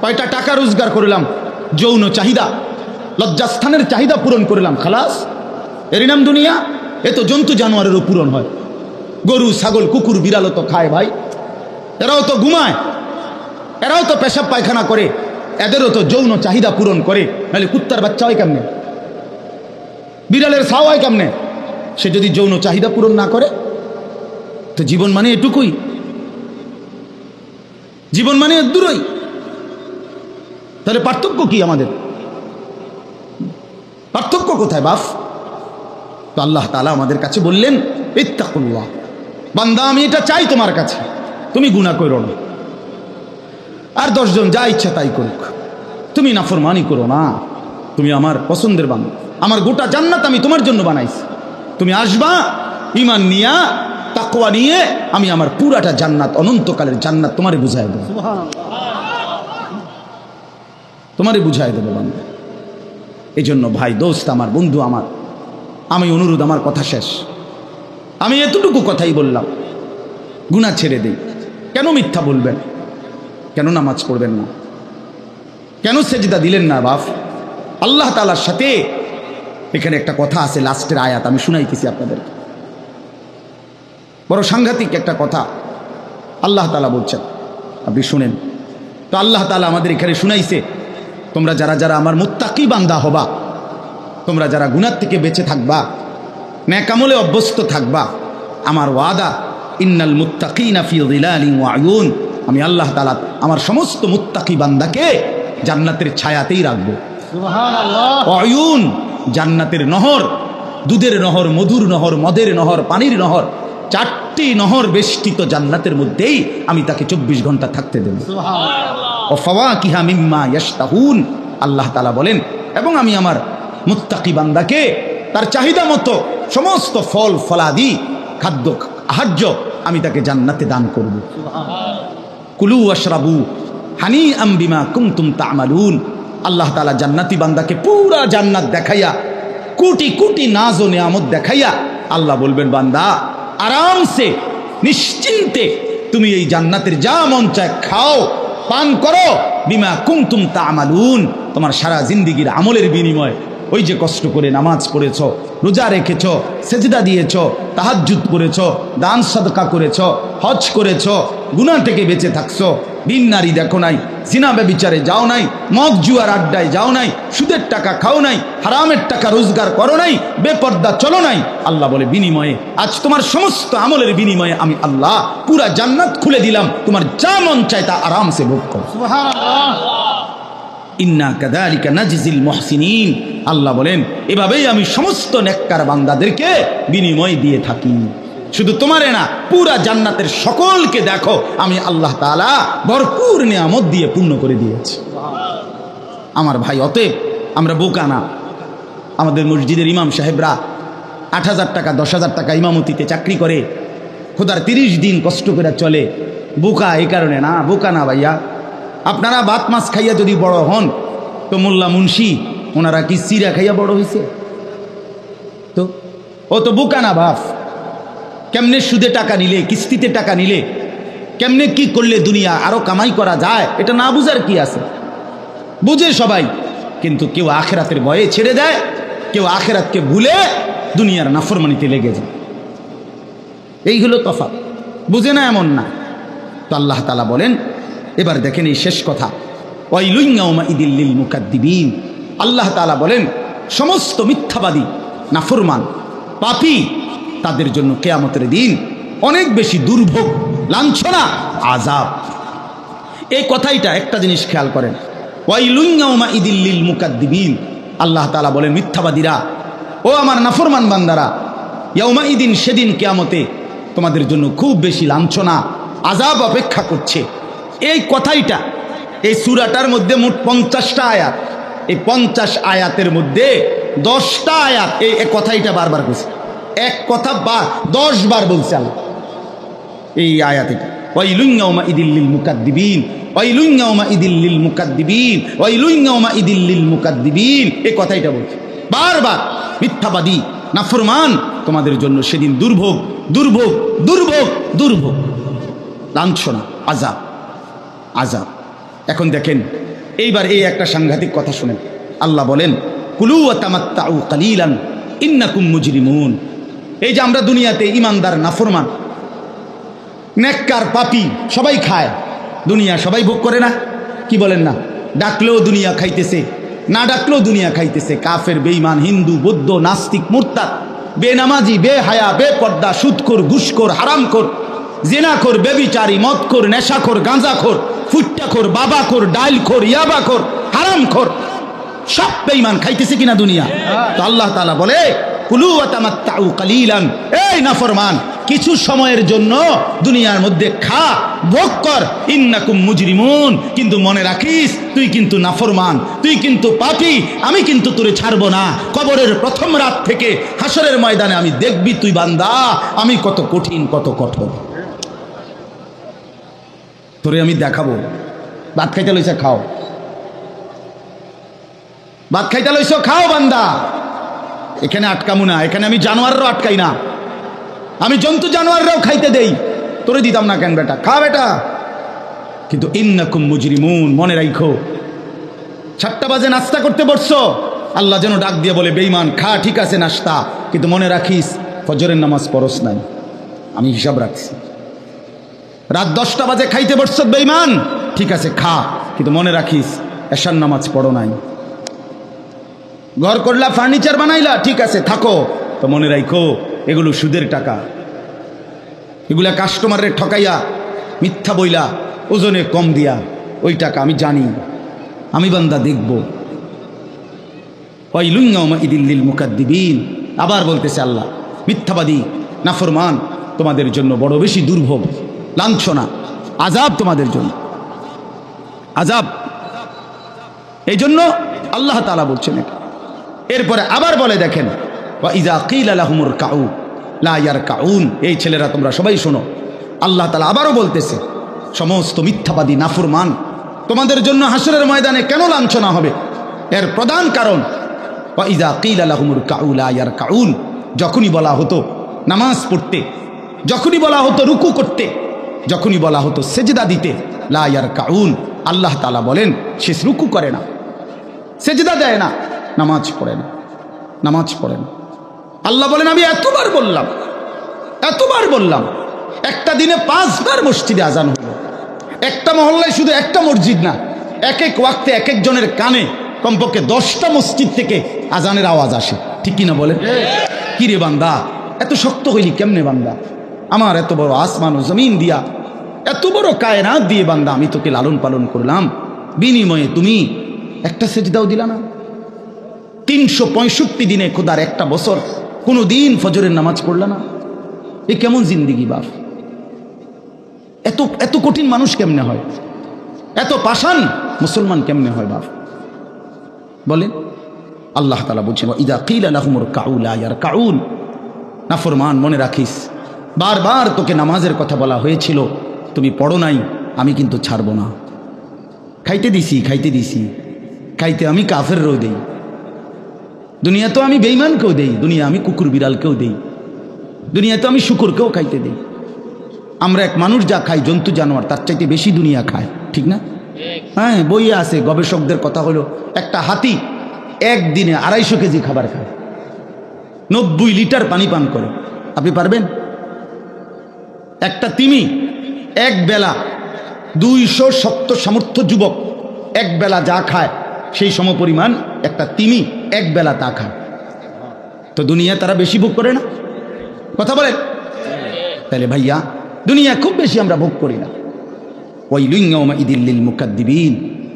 A: কয়টা টাকা রোজগার করলাম, যৌন চাহিদা, লজ্জাস্থানের চাহিদা পূরণ করলাম, খালাস, এরই নাম দুনিয়া? এ তো জন্তু জানোয়ারেরও পূরণ হয়। গরু, ছাগল, কুকুর, বিড়ালও তো খায় ভাই, এরাও তো ঘুমায়, এরাও তো পেশাব পায়খানা করে, এদেরও তো যৌন চাহিদা পূরণ করে। নাহলে কুত্তার বাচ্চা হয় কেমনে? বিড়ালের ছাও হয় কেমনে? সে যদি যৌন চাহিদা পূরণ না করে, তো জীবন মানে এটুকুই, জীবন মানে দূরই। তাহলে পার্থক্য কি আমাদের? পার্থক্য কোথায় বাপ? তো আল্লাহ তাআলা আমাদের কাছে বললেন, ইত্তাকুল্লাহ, বান্দা আমি এটা চাই তোমার কাছে, তুমি গুনাহ করো না, আর 10 জন যা ইচ্ছা তাই করুক, তুমি নাফরমানি করো না, তুমি আমার পছন্দের বান্দা, আমার গোটা জান্নাত আমি তোমার জন্য বানাইছি, তুমি আসবা ঈমান নিয়া, তাকওয়া নিয়ে, আমি আমার পুরাটা জান্নাত, অনন্তকালের জান্নাত তোমারে বুঝাই দেব, তোমারে বুঝাই দেব বান্দা। এই জন্য ভাই, দোস্ত আমার, বন্ধু আমার, আমি অনুরোধ, আমার কথা শেষ, আমি এতটুকু কথাই বললাম, গুনাহ ছেড়ে দেই। কেন মিথ্যা বলবেন? কেন নামাজ পড়বেন না? কেন সেজদা দিলেন না বাপ? আল্লাহ তাআলার সাথে এখানে একটা কথা আছে, লাস্টের আয়াত আমি শুনাইতেছি আপনাদের, বড় সাংঘাতিক একটা কথা আল্লাহ তাআলা বলছেন, আপনি শুনেন। তো আল্লাহ তাআলা আমাদের এখানে শুনাইছে, তোমরা যারা যারা আমার মুত্তাকি বান্দা হবা, তোমরা যারা গুনাহ থেকে বেঁচে থাকবা, নেক আমলে অভ্যস্ত থাকবা, আমার ওয়াদা ইন্নাল মুত্তাকিনা ফি যিলালিন ওয়া আয়ুন, আমি আল্লাহ তাআলা আমার সমস্ত মুত্তাকি বান্দাকে জান্নাতের ছায়াতেই রাখবো। সুবহানাল্লাহ। আয়ুন, জান্নাতের নহর, দুধের নহর, মধুর নহর, মদের নহর, পানির নহর, 4টি নহর বেষ্টিত জান্নাতের মধ্যেই আমি তাকে 24 ঘন্টা থাকতে দেব। সুবহানাল্লাহ। ওয়া ফাওয়াকিহা মিম্মা ইয়াশতাহুন, আল্লাহ তাআলা বলেন, এবং আমি আমার মুত্তাকি বান্দাকে তার চাহিদা মতো সমস্ত ফল ফলাদি খাদ্য আহার্য আমি তাকে জান্নাতে দান করব। কুলু ওয়াশরাবু হানিআম বিমা কুনতুম তা'মালুন, আল্লাহ তাআলা জান্নাতি বান্দাকে পুরা জান্নাত দেখাইয়া, কোটি কোটি নাজ ও নিয়ামত দেখাইয়া আল্লাহ বলবেন, বান্দা আরামসে নিশ্চিন্তে তুমি এই জান্নাতের যা মন চায় খাও, পান করো, বিমা কুনতুম তা'মালুন, তোমার সারা জিন্দেগীর আমলের বিনিময়, ওই যে কষ্ট করে নামাজ পড়েছ, রোজা রেখেছ, সেজদা দিয়েছ, তাহাজ্জুদ করেছ, দান সাদকা করেছ, হজ করেছ, গুনাহ থেকে বেঁচে থাকছো, বিন নারী দেখো নাই, জিনা ব্যভিচারে যাও নাই, মদ জুয়ার আড্ডায় যাও নাই, সুদের টাকা খাও নাই, হারামের টাকা রোজগার করো নাই, বেপর্দা চলো নাই, আল্লাহ বলে বিনিময়ে আজ তোমার সমস্ত আমলের বিনিময়ে আমি আল্লাহ পুরা জান্নাত খুলে দিলাম, তোমার যা মন চায় তা আরামসে ভোগ করো। সুবহানাল্লাহ। ইন্না কাযালিকা নাজিজিল মুহসিনিন, আল্লাহ বলেন এভাবেই আমি সমস্ত নেককার বান্দাদেরকে বিনিময় দিয়ে থাকি। শুধু তোমারে না, পুরা জান্নাতের সকলকে দেখো আমি আল্লাহ তাআলা ভরপুর নিয়ামত দিয়ে পূর্ণ করে দিয়েছি। আমার ভাই, অতএব আমরা বোকা না। আমাদের মসজিদের ইমাম সাহেবরা 8,000 টাকা 10,000 টাকা ইমামতিতে চাকরি করে, খোদার 30 দিন কষ্ট করে চলে। বোকা এই কারণে না, বোকা না ভাইয়া। আপনারা ভাত মাছ খাইয়া যদি বড় হন, তো মোল্লা মুন্সি ওনারা কি চিরা খাইয়া বড় হয়েছে? তো ও তো বোকা না বাপ। কেমনে সুদে টাকা নিলে, কিস্তিতে টাকা নিলে, কেমনে কি করলে দুনিয়া আরো কামাই করা যায়, এটা না বুঝার কি আছে? বুঝে সবাই, কিন্তু কেউ আখেরাতের ভয়ে ছেড়ে দেয়, কেউ আখেরাতকে ভুলে দুনিয়ার নাফরমানিতে লেগে যায়। এই হলো তফাৎ, বুঝে না এমন না। তো আল্লাহ তাআলা বলেন, এবার দেখেন এই শেষ কথা, ওয়াইলুন ইয়াউমাইদিল লিল মুকাদ্দিবিন, আল্লাহ তাআলা বলেন সমস্ত মিথ্যাবাদী, নাফরমান, পাপী, তাদের জন্য কিয়ামতের দিন অনেক বেশি দুর্ভোগ, লাঞ্ছনা, আযাব। এই কথাইটা একটা জিনিস খেয়াল করেন, ওয়াইলুন ইয়াউমাইদিল লিল মুকাদ্দিবিন, আল্লাহ তাআলা বলেন মিথ্যাবাদীরা, ও আমার নাফরমান বান্দারা, ইয়াউমাইদিন, সেদিন কিয়ামতে তোমাদের জন্য খুব বেশি লাঞ্ছনা, আযাব অপেক্ষা করছে। এই কথাইটা এই সূরাটার মধ্যে মোট 50টা আয়াত, এই 50 আয়াতের মধ্যে 10টা আয়াত এই কথাইটা বারবার বলছে। এক কথা 10 বার বলছে আল্লাহ এই আয়াত। এটা ওয়াইলুন ইয়াউমাইদিল লিল মুকাদ্দিবিন, ওয়াইলুন ইয়াউমাইদিল লিল মুকাদ্দিবিন, ওয়াইলুন ইয়াউমাইদিল লিল মুকাদ্দিবিন, এই কথাইটা বলছে বারবার। মিথ্যাবাদী, নাফরমান, তোমাদের জন্য সেদিন দুর্ভোগ, দুর্ভোগ, দুর্ভোগ, দুর্ভোগ, লাঞ্ছনা, আযাব, আযাব। এখন দেখেন এইবার এই একটা সাংঘাতিক কথা শুনেন, আল্লাহ বলেন কুলু ওয়া তামাত্তাউ কালিলান ইন্নাকুম মুজরিমুন। এই যে আমরা দুনিয়াতে ইমানদার, নাফরমান, নেককার, পাপী সবাই খায়, দুনিয়া সবাই ভোগ করে না? কি বলেন না? ডাকলেও দুনিয়া খাইতেছে, না ডাকলেও দুনিয়া খাইতেছে। কাফের, বেঈমান, হিন্দু, বৌদ্ধ, নাস্তিক, মুরতাদ, বেনামাজি, বেহায়া, বেপর্দা, সুদখোর, ঘুষখোর, হারামখোর, জিনাখোর, বেবিচারী, মদখোর, নেশাখোর, গাঁজাখোর, ফুট্টাখোর, বাবাখোর, ডাইলখোর, ইয়াবাখোর, হারামখোর, সব বেঈমান খাইতেছে কিনা দুনিয়া? তো আল্লাহ তাআলা বলে কুলু ওয়া তামাত্তাউ কালিলান, এই নাফরমান কিছু সময়ের জন্য দুনিয়ার মধ্যে খা, ভোগ কর, ইন্নাকুম মুজরিমুন, কিন্তু মনে রাখিস তুই কিন্তু নাফরমান, তুই কিন্তু পাপী, আমি কিন্তু তোরে ছাড়বো না। কবরের প্রথম রাত থেকে হাসরের ময়দানে আমি দেখবি তুই বান্দা আমি কত কঠিন, কত কঠোর, তোরে আমি দেখাবো। ভাত খাইতে লইছে খাও, ভাত খাইতে লইছ খাও বান্দা, এখানে আটকামু না। এখানে আমি জানোয়াররাও আটকাই না, আমি জন্তু জানোয়াররাও খাইতে দেই, তোরে দিতাম না কেন বেটা, খা বেটা। কিন্তু ইন্নাকুম মুজরিমুন, মনে রাখো 7টা বাজে নাস্তা করতে বসছো, আল্লাহ যেন ডাক দিয়ে বলে বেঈমান খা, ঠিক আছে নাস্তা, কিন্তু মনে রাখিস ফজরের নামাজ পড়স নাই, আমি হিসাব রাখছি। রাত 10টা বাজে খাইতে বসছ বেঈমান, ঠিক আছে খা, কিন্তু মনে রাখিস এশার নামাজ পড়ো নাই। ঘর করলা, ফার্নিচার বানাইলা, ঠিক আছে থাকো, তো মনে রাখো এগুলো সুদের টাকা, এগুলা কাস্টমারের ঠকাইয়া মিথ্যা বইলা ওজনে কম দিয়া ওই টাকা আমি জানি, আমি বান্দা দেখব। ওয়াইলুন ইয়াউমাইদিল লিল মুকাদ্দিবিন, আবার বলতেছে আল্লাহ, মিথ্যাবাদী নাফরমান তোমাদের জন্য বড় বেশি দুর্ভোগ, লাঞ্ছনা, আযাব তোমাদের জন্য, আযাব। এই জন্য আল্লাহ তাআলা বলছেন। এরপরে আবার বলে দেখেন, ওয়া ইযা কিলা লাহুমুর কাউ লা ইয়ারকাউন, এই ছেলেরা তোমরা সবাই শোনো, আল্লাহ তাআলা আবারও বলতেছে সমস্ত মিথ্যাবাদী নাফরমান তোমাদের জন্য হাসরের ময়দানে কেন লাঞ্ছনা হবে, এর প্রধান কারণ ওয়া ইযা কিলা লাহুমুর কাউ লা ইয়ারকাউন, যখনই বলা হতো নামাজ পড়তে, যখনই বলা হতো রুকু করতে, যখনই বলা হতো সেজদা দিতে, লা ইয়ারকাউন, আল্লাহ তাআলা বলেন সে রুকু করে না, সেজদা দেয় না, নামাজ পড়ে না, নামাজ পড়ে না। আল্লাহ বলেন আমি এতবার বললাম, এতবার বললাম, একটা দিনে 5 বার মসজিদে আজান হলো, একটা মহল্লায় শুধু একটা মসজিদ না, এক এক ওয়াক্তে এক একজনের কানে কমপক্ষে 10টা মসজিদ থেকে আজানের আওয়াজ আসে, ঠিক কিনা বলেন? কি রে বান্দা এত শক্ত হইলি কেমনে বান্দা, আমার এত বড় আসমান ও জমিন দিয়া, এত বড় কায়নাত দিয়ে বান্দা আমি তোকে লালন পালন করলাম, বিনিময়ে তুমি একটা সেজদাও দিলা না। 365 দিনে খোদার একটা বছর কোনো দিন ফজরের নামাজ পড়লা না, এ কেমন জিন্দিগি বাপ? এত এত কঠিন মানুষ কেমনে হয়, এত পাষাণ মুসলমান কেমনে হয় বাপ বলেন? আল্লাহ তাআলা বলছেন ইযা কিলা লাহুমুর কাউ লা ইয়ারকাউন, নাফরমান মনে রাখিস বারবার তোকে নামাজের কথা বলা হয়েছিল, তুমি পড়ো নাই, আমি কিন্তু ছাড়বো না। খাইতে দিছি, খাইতে দিছি, খাইতে আমি কাফেরও দেই, দুনিয়া তো আমি বেঈমানকেও দেই, দুনিয়া আমি কুকুর বিড়ালকেও দেই, দুনিয়া তো আমি শুকুরকেও খাইতে দেই। আমরা এক মানুষ যা খাই জন্তু জানোয়ার তার চাইতে বেশি দুনিয়া খায়, ঠিক না? হ্যাঁ, বইয়ে আছে, গবেষকদের কথা হলো একটা হাতি একদিনে 250 কেজি খাবার খায়, 90 লিটার পানি পান করে, আপনি পারবেন? একটা তিমি এক বেলা 270 সামর্থ্য যুবক এক বেলা যা খায় সেই সমপরিমাণ একটা তিমি এক বেলা তা খায়, তো দুনিয়া তারা বেশি ভোগ করে না? কথা বলেন? তাহলে ভাইয়া দুনিয়া খুব বেশি আমরা ভোগ করি না। ওয়াইলুন ইয়াউমাইদিল লিল মুকাদ্দিবিন,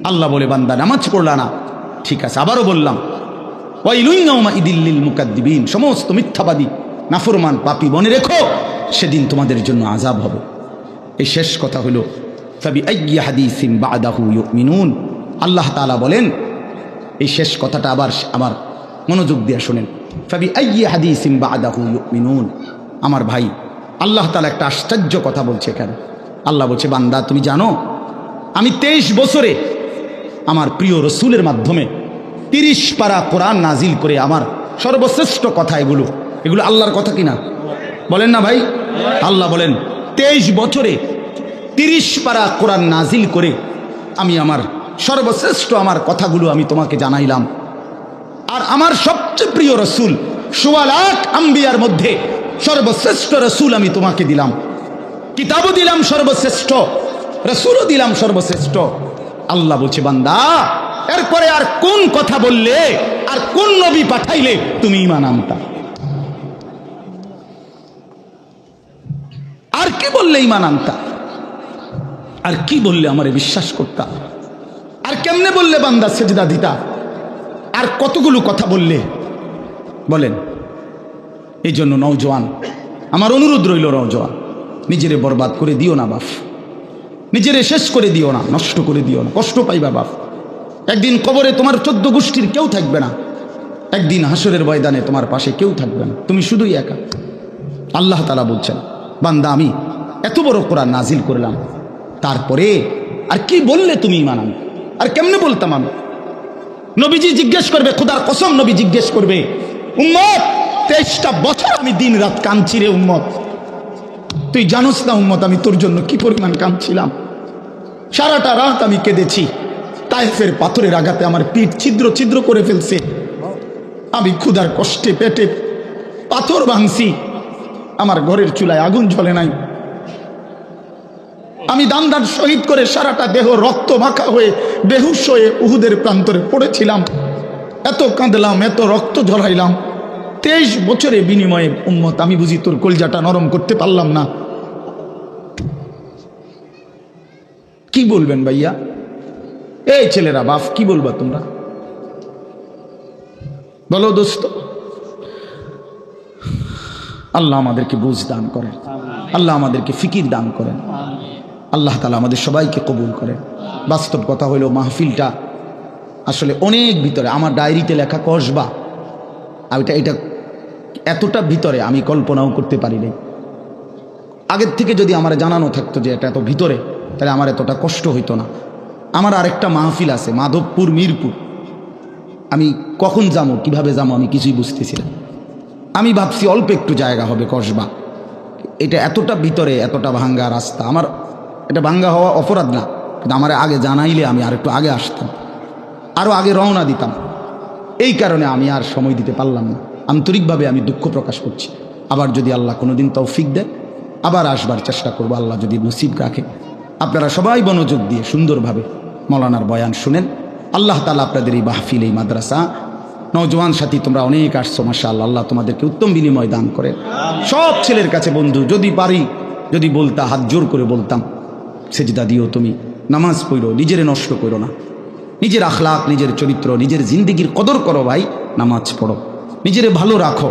A: আল্লাহ বলে বান্দা নামাজ পড়লা না, ঠিক আছে আবারও বললাম ওয়াইলুন ইয়াউমাইদিল লিল মুকাদ্দিবিন, সমস্ত মিথ্যাবাদী নাফরমান পাপী মনে রেখো সেদিন তোমাদের জন্য আযাব হবে। এই শেষ কথা হলো ফাবিআইয়ি হাদিসিন বা'দাহু ইউমিনুন, আল্লাহ তাআলা বলেন এই শেষ কথাটা আবার আমার মনোযোগ দিয়ে শুনেন, ফাবিআইয়ি হাদিসিন বা'দাহু ইউমিনুন। আমার ভাই আল্লাহ তাআলা একটা আশ্চর্য কথা বলছে এখানে। আল্লাহ বলছে বান্দা তুমি জানো আমি 23 বছরে আমার প্রিয় রসুলের মাধ্যমে 30 পারা কোরআন নাজিল করে আমার সর্বশ্রেষ্ঠ কথা এগুলো আল্লাহর কথা কিনা বলেন না ভাই? আল্লাহ বলেন 23 বছরে 30 পারা কোরআন নাজিল করে আমি আমার সর্বশ্রেষ্ঠ আমার কথাগুলো আমি তোমাকে জানাইলাম। আর আমার সবচেয়ে প্রিয় রসুল 1.25 লাখ আম্বিয়ার মধ্যে সর্বশ্রেষ্ঠ রসুল আমি তোমাকে দিলাম, কিতাবও দিলাম সর্বশ্রেষ্ঠ, রসুলও দিলাম সর্বশ্রেষ্ঠ। আল্লাহ বলছে বান্দা এরপরে আর কোন কথা বললে আর কোন নবী পাঠাইলে তুমি ঈমান আনতা? আর কি বললে ঈমান আনতা? আর কি বললে আমারে বিশ্বাস করতা? আর কেমনে বললে বান্দা সেজদা দিতা? আর কতগুলো কথা বললে বলেন? এই জন্য নওজোয়ান আমার অনুরোধ রইল, নওজোয়ান নিজেরে বরবাদ করে দিও না বাপ, নিজেরে শেষ করে দিও না, নষ্ট করে দিও না, কষ্ট পাইবা বাপ। একদিন কবরে তোমার 14 গোষ্ঠীর কেউ থাকবে না, একদিন হাসরের ময়দানে তোমার পাশে কেউ থাকবে না, তুমি শুধুই একা। আল্লাহ তাআলা বলছেন বান্দা আমি এত বড় কোরআন নাজিল করলাম, তারপরে আর কি বললে তুমি ঈমান আনো? আর কেমনে বলতাম আমি? নবীজি জিজ্ঞেস করবে, খোদার কসম নবী জিজ্ঞেস করবে, উম্মত 23টা বছর আমি দিন রাত কাঁদছি রে উম্মত, তুই জানোস না উম্মত, আমি তোর জন্য কি পরিমাণ কাঁদছিলাম। সারাটা রাত আমি কেঁদেছি। তায়েফের পাথরের আঘাতে আমার পিঠ ছিদ্র ছিদ্র করে ফেলছে। আমি ক্ষুধার কষ্টে পেটে পাথর ভাঙছি, আমার ঘরের চুলায় আগুন জ্বলে নাই। আমি দান শহীদ করে সারাটা দেহ রক্ত মাখা হয়ে বেহুশ হয়ে উহুদের প্রান্তরে পড়েছিলাম। এত কাঁদলাম, এত রক্ত ঝরাইলাম। 23 বছরের বিনিময়ে উম্মত, আমি বুঝি তোর কলজাটা নরম করতে পারলাম না। কি বলবেন ভাইয়া? এই ছেলেরা বাপ, কি বলবা তোমরা? বলো দোস্ত। আল্লাহ আমাদেরকে বুঝ দান করেন, আল্লাহ আমাদেরকে ফিকির দান করেন, আল্লাহ তাআলা আমাদের সবাইকে কবুল করেন। বাস্তব কথা হলো, মাহফিলটা আসলে অনেক ভিতরে। আমার ডায়েরিতে লেখা কসবা, এটা এতটা ভিতরে আমি কল্পনাও করতে পারি নাই। আগের থেকে যদি আমার জানানো থাকতো যে এটা এত ভিতরে, তাহলে আমার এতটা কষ্ট হইতো না। আমার আরেকটা মাহফিল আছে মাধবপুর, মিরপুর। আমি কখন যাবো, কিভাবে যাবো, আমি কিছুই বুঝতেছিলাম। আমি ভাবছি অল্প একটু জায়গা হবে কসবা, এটা এতটা ভিতরে, এতটা ভাঙ্গা রাস্তা। আমার এটা ভাঙ্গা হওয়া অপরাধ না, কিন্তু আমার আগে জানাইলে আমি আর একটু আগে আসতাম, আরও আগে রওনা দিতাম। এই কারণে আমি আর সময় দিতে পারলাম না। আন্তরিকভাবে আমি দুঃখ প্রকাশ করছি। আবার যদি আল্লাহ কোনোদিন তৌফিক দেয়, আবার আসবার চেষ্টা করবো, আল্লাহ যদি নসিব রাখে। আপনারা সবাই মনোযোগ দিয়ে সুন্দরভাবে মৌলানার বয়ান শুনেন। আল্লাহ তাআলা আপনাদের এই মাহফিল, এই মাদ্রাসা, নওজওয়ান সাথী তোমরা অনেক আসছো, মাশাআল্লাহ, আল্লাহ তোমাদেরকে উত্তম বিনিময় দান করেন। সব ছেলের কাছে বন্ধু, যদি পারি, যদি বলতা, হাত জোর করে বলতাম, সেজদা দিও, তুমি নামাজ পড়ো, নিজেরে নষ্ট করো না। নিজের আখলাক, নিজের চরিত্র, নিজের জিন্দিগির কদর করো ভাই, নামাজ পড়ো, নিজেরে ভালো রাখো।